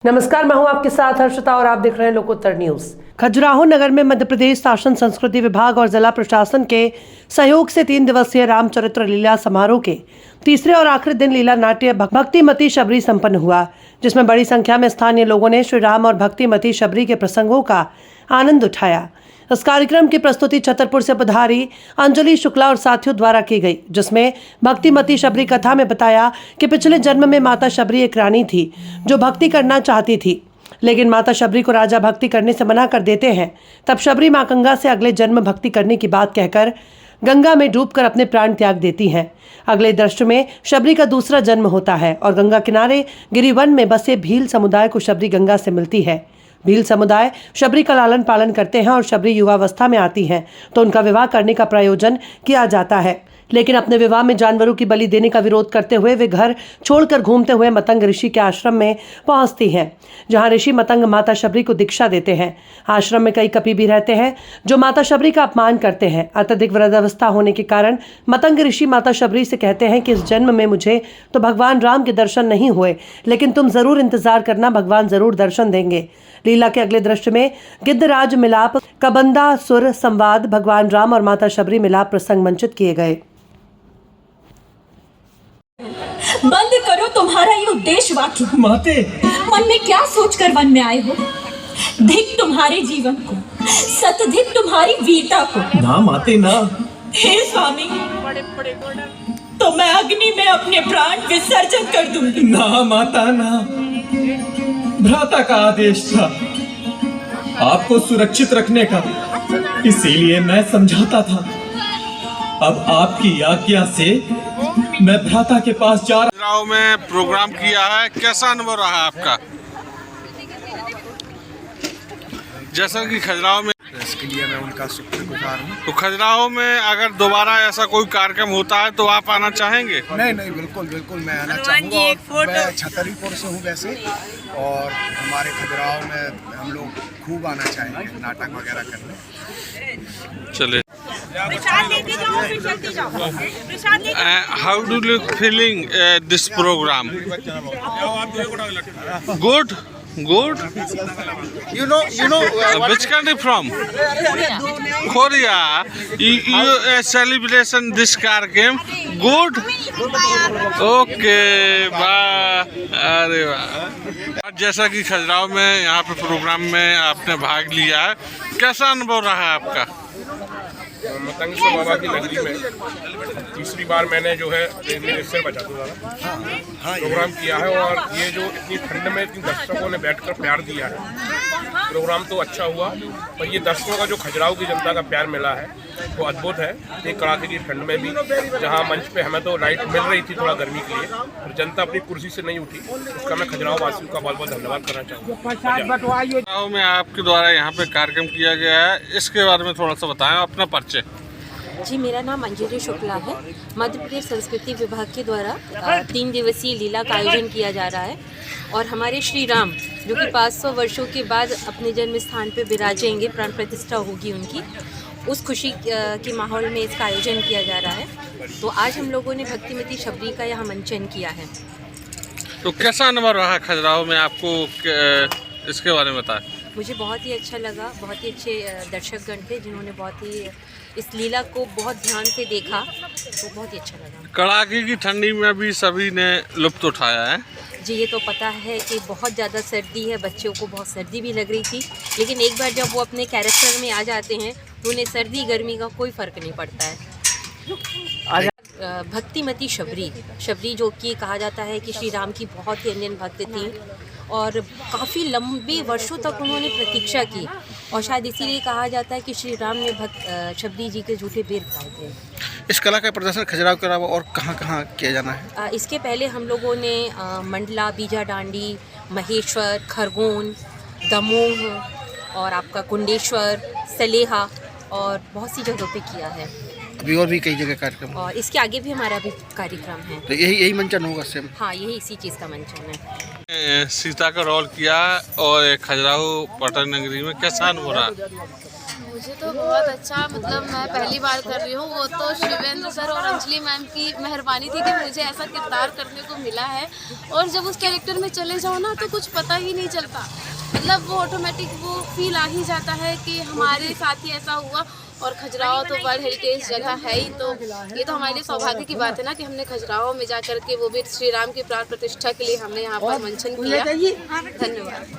नमस्कार, मैं हूं आपके साथ हर्षिता और आप देख रहे हैं लोकोत्तर न्यूज। खजुराहो नगर में मध्य प्रदेश शासन संस्कृति विभाग और जिला प्रशासन के सहयोग से 3 दिवसीय रामचरित्र लीला समारोह के तीसरे और आखिरी दिन लीला नाट्य भक्तिमती शबरी संपन्न हुआ, जिसमें बड़ी संख्या में स्थानीय लोगों ने श्री राम और भक्तिमती शबरी के प्रसंगों का आनंद उठाया। इस कार्यक्रम की प्रस्तुति छतरपुर से पधारी अंजलि शुक्ला और साथियों द्वारा की गई, जिसमें भक्तिमती शबरी कथा में बताया कि पिछले जन्म में माता शबरी एक रानी थी जो भक्ति करना चाहती थी, लेकिन माता शबरी को राजा भक्ति करने से मना कर देते हैं। तब शबरी मां गंगा से अगले जन्म भक्ति करने की बात कहकर गंगा में डूबकर अपने प्राण त्याग देती हैं। अगले दृश्य में शबरी का दूसरा जन्म होता है और गंगा किनारे गिरिवन में बसे भील समुदाय को शबरी गंगा से मिलती है। भील समुदाय शबरी का लालन पालन करते हैं और शबरी युवावस्था में आती हैं तो उनका विवाह करने का प्रयोजन किया जाता है, लेकिन अपने विवाह में जानवरों की बलि देने का विरोध करते हुए वे घर छोड़कर घूमते हुए मतंग ऋषि के आश्रम में पहुंचती हैं, जहां ऋषि मतंग माता शबरी को दीक्षा देते हैं। आश्रम में कई कपि भी रहते हैं जो माता शबरी का अपमान करते हैं। अत्यधिक वृद्धावस्था होने के कारण मतंग ऋषि माता शबरी से कहते हैं कि इस जन्म में मुझे तो भगवान राम के दर्शन नहीं हुए, लेकिन तुम जरूर इंतजार करना, भगवान जरूर दर्शन देंगे। लीला के अगले दृश्य में गिद्धराज मिलाप, कबंदा सुर संवाद, भगवान राम और माता शबरी मिलाप प्रसंग मंचित किए गए। बंद करो तुम्हारा ये उद्देश्य वाक्य। माते, मन में क्या सोचकर वन में आए हो? धिक तुम्हारे जीवन को, सतधिक तुम्हारी वीरता को। ना माते ना। हे स्वामी, तो मैं अग्नि में अपने प्राण विसर्जन कर दूंगी। ना माता ना, भ्राता का आदेश था आपको सुरक्षित रखने का, इसीलिए मैं समझाता था। अब आपकी आज्ञा से मैं भ्राता के पास जा खजुराहो में प्रोग्राम किया है, कैसा अनुभव रहा आपका? जैसा कि खजुराहो में इसके लिए मैं उनका शुक्रगुजार हूँ। तो खजुराहो में अगर दोबारा ऐसा कोई कार्यक्रम होता है तो आप आना चाहेंगे? नहीं नहीं, बिल्कुल बिल्कुल मैं आना चाहूँगा। और मैं छतरपुर से हूँ वैसे, और हमारे खजुराहो में हम लोग खूब आना चाहेंगे नाटक वगैरह करने। चले। How do you feeling this program? Good. Good. You know Which country from? Korea. You celebration this car game. Good. Okay. वाह, अरे वाह। जैसा कि खजुराहो में यहाँ पे प्रोग्राम में आपने भाग लिया है, कैसा अनुभव रहा आपका? मतंग बाबा की नगरी में तीसरी बार मैंने जो है मेरे सिर बचा प्रोग्राम किया है, और ये जो इतनी ठंड में इतनी दर्शकों ने बैठकर प्यार दिया है, प्रोग्राम तो अच्छा हुआ, पर ये दर्शकों का जो खजुराहो की जनता का प्यार मिला है वो अद्भुत है। एक कड़ाके की ठंड में भी जहाँ मंच पे हमें तो लाइट मिल रही थी थोड़ा गर्मी के लिए, और जनता अपनी कुर्सी से नहीं उठी, उसका मैं खजुराहो वासियों का बहुत बहुत धन्यवाद करना चाहूँगा। खजुराहो में आपके द्वारा यहाँ पे कार्यक्रम किया गया है, इसके बारे में थोड़ा सा बताएं, अपना परिचय। जी, मेरा नाम अंजलि शुक्ला है। मध्य प्रदेश संस्कृति विभाग के द्वारा 3 दिवसीय लीला का आयोजन किया जा रहा है, और हमारे श्री राम जो कि 500 वर्षों के बाद अपने जन्म स्थान पर विराजेंगे, प्राण प्रतिष्ठा होगी उनकी, उस खुशी के माहौल में इसका आयोजन किया जा रहा है। तो आज हम लोगों ने भक्तिमती शबरी का यहाँ मंचन किया है। तो कैसा अनुभव रहा खजुराहो में आपको, इसके बारे में बताएं। मुझे बहुत ही अच्छा लगा, बहुत ही अच्छे दर्शकगण थे जिन्होंने बहुत ही इस लीला को बहुत ध्यान से देखा, तो बहुत ही अच्छा लगा। कड़ाके की ठंडी में भी सभी ने लुत्फ उठाया है। जी, ये तो पता है कि बहुत ज़्यादा सर्दी है, बच्चों को बहुत सर्दी भी लग रही थी, लेकिन एक बार जब वो अपने कैरेक्टर में आ जाते हैं तो उन्हें सर्दी गर्मी का कोई फ़र्क नहीं पड़ता है। भक्तिमती शबरी जो कि कहा जाता है कि श्री राम की बहुत ही अनन्य भक्त थी, और काफ़ी लंबे वर्षों तक उन्होंने प्रतीक्षा की, और शायद इसीलिए कहा जाता है कि श्री राम ने शबरी जी के झूठे बेर खाए थे। इस कला का प्रदर्शन खजुराहो के अलावा और कहाँ कहाँ किया जाना है? इसके पहले हम लोगों ने मंडला, बीजा डांडी, महेश्वर, खरगोन, दमोह और आपका कुंडेश्वर, सलेहा और बहुत सी जगहों पे किया है। अभी और भी कई जगह कार्यक्रम, और इसके आगे भी हमारा भी कार्यक्रम है। तो यही मंचन होगा सेम? हाँ, यही इसी चीज़ का मंचन है। सीता का रोल किया और खजुराहो पटन नगरी में कैसा अनुभव रहा? मुझे तो बहुत अच्छा, मतलब मैं पहली बार कर रही हूँ। वो तो शिवेंद्र सर और अंजलि मैम की मेहरबानी थी कि मुझे ऐसा किरदार करने को मिला है। और जब उस कैरेक्टर में चले जाओ ना तो कुछ पता ही नहीं चलता, मतलब वो ऑटोमेटिक वो फील आ ही जाता है कि हमारे साथ ही ऐसा हुआ। और खजुराहो तो वर्ल्ड हेरिटेज जगह है ही, तो ये तो हमारे लिए सौभाग्य की बात है ना कि हमने खजुराहो में जा कर के वो भी श्री राम की प्राण प्रतिष्ठा के लिए हमने यहाँ पर मंचन किया। धन्यवाद।